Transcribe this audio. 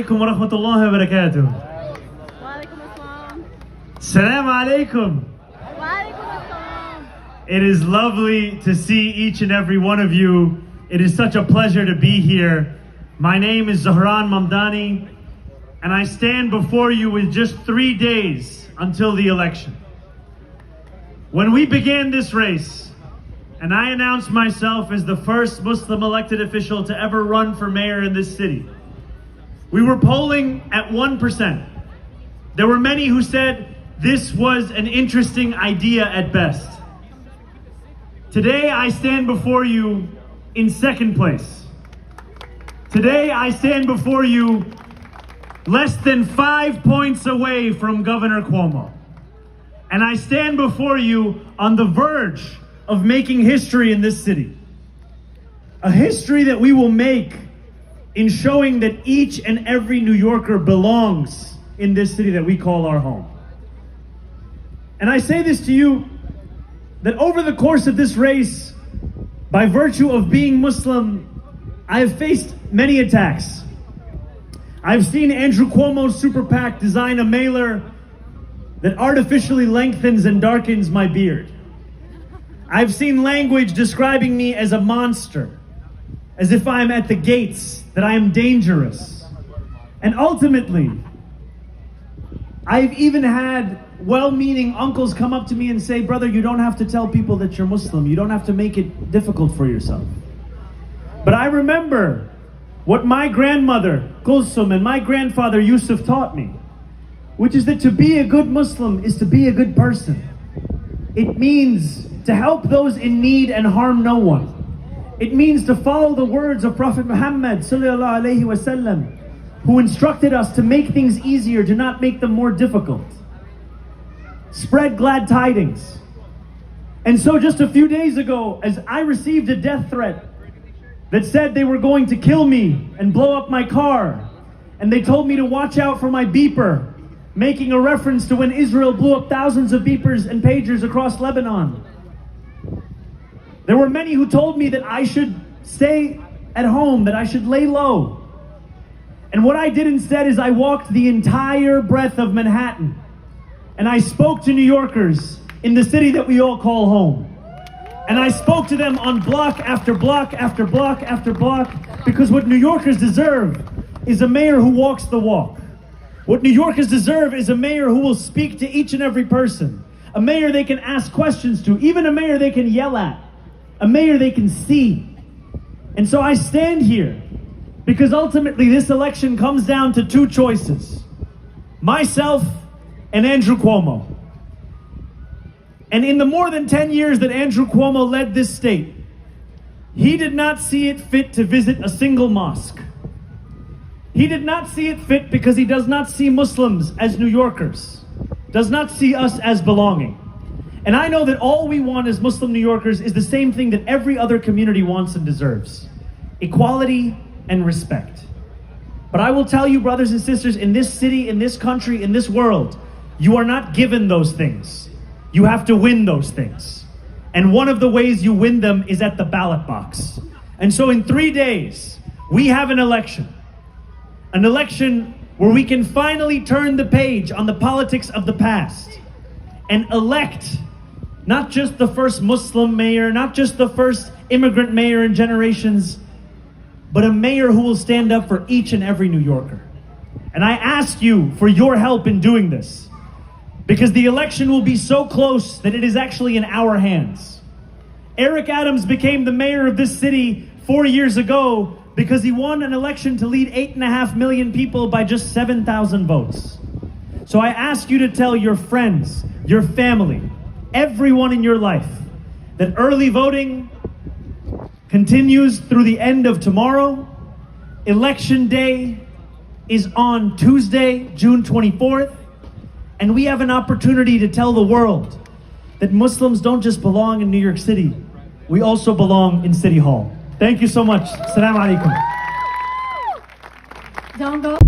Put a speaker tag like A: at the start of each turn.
A: عليكم ورحمة الله وبركاته.
B: وعليكم السلام.
A: Salam alaikum.
B: وعليكم السلام.
A: It is lovely to see each and every one of you. It is such a pleasure to be here. My name is Zohran Mamdani, and I stand before you with just 3 days until the election. When we began this race, and I announced myself as the first Muslim elected official to ever run for mayor in this city, we were polling at 1%. There were many who said this was an interesting idea at best. Today I stand before you in second place. Today I stand before you less than 5 points away from Governor Cuomo. And I stand before you on the verge of making history in this city. A history that we will make in showing that each and every New Yorker belongs in this city that we call our home. And I say this to you, that over the course of this race, by virtue of being Muslim, I have faced many attacks. I've seen Andrew Cuomo's super PAC design a mailer that artificially lengthens and darkens my beard. I've seen language describing me as a monster, as if I'm at the gates, that I am dangerous. And ultimately, I've even had well-meaning uncles come up to me and say, brother, you don't have to tell people that you're Muslim. You don't have to make it difficult for yourself. But I remember what my grandmother, Kulsum, and my grandfather, Yusuf, taught me, which is that to be a good Muslim is to be a good person. It means to help those in need and harm no one. It means to follow the words of Prophet Muhammad sallallahu alaihi wasallam, who instructed us to make things easier, to not make them more difficult. Spread glad tidings. And so just a few days ago, as I received a death threat that said they were going to kill me and blow up my car, and they told me to watch out for my beeper, making a reference to when Israel blew up thousands of beepers and pagers across Lebanon. There were many who told me that I should stay at home, that I should lay low. And what I did instead is I walked the entire breadth of Manhattan, and I spoke to New Yorkers in the city that we all call home. And I spoke to them on block after block after block after block, because what New Yorkers deserve is a mayor who walks the walk. What New Yorkers deserve is a mayor who will speak to each and every person. A mayor they can ask questions to, even a mayor they can yell at. A mayor they can see. And so I stand here because ultimately this election comes down to two choices. Myself and Andrew Cuomo. And in the more than 10 years that Andrew Cuomo led this state, he did not see it fit to visit a single mosque. He did not see it fit because he does not see Muslims as New Yorkers, does not see us as belonging. And I know that all we want as Muslim New Yorkers is the same thing that every other community wants and deserves: equality and respect. But I will tell you, brothers and sisters, in this city, in this country, in this world, you are not given those things. You have to win those things. And one of the ways you win them is at the ballot box. And so in 3 days, we have an election where we can finally turn the page on the politics of the past and elect not just the first Muslim mayor, not just the first immigrant mayor in generations, but a mayor who will stand up for each and every New Yorker. And I ask you for your help in doing this, because the election will be so close that it is actually in our hands. Eric Adams became the mayor of this city 4 years ago because he won an election to lead 8.5 million people by just 7,000 votes. So I ask you to tell your friends, your family, everyone in your life, that early voting continues through the end of tomorrow. Election day is on Tuesday, June 24th. And we have an opportunity to tell the world that Muslims don't just belong in New York City, we also belong in City Hall. Thank you so much. Assalamu alaikum.
B: Don't go.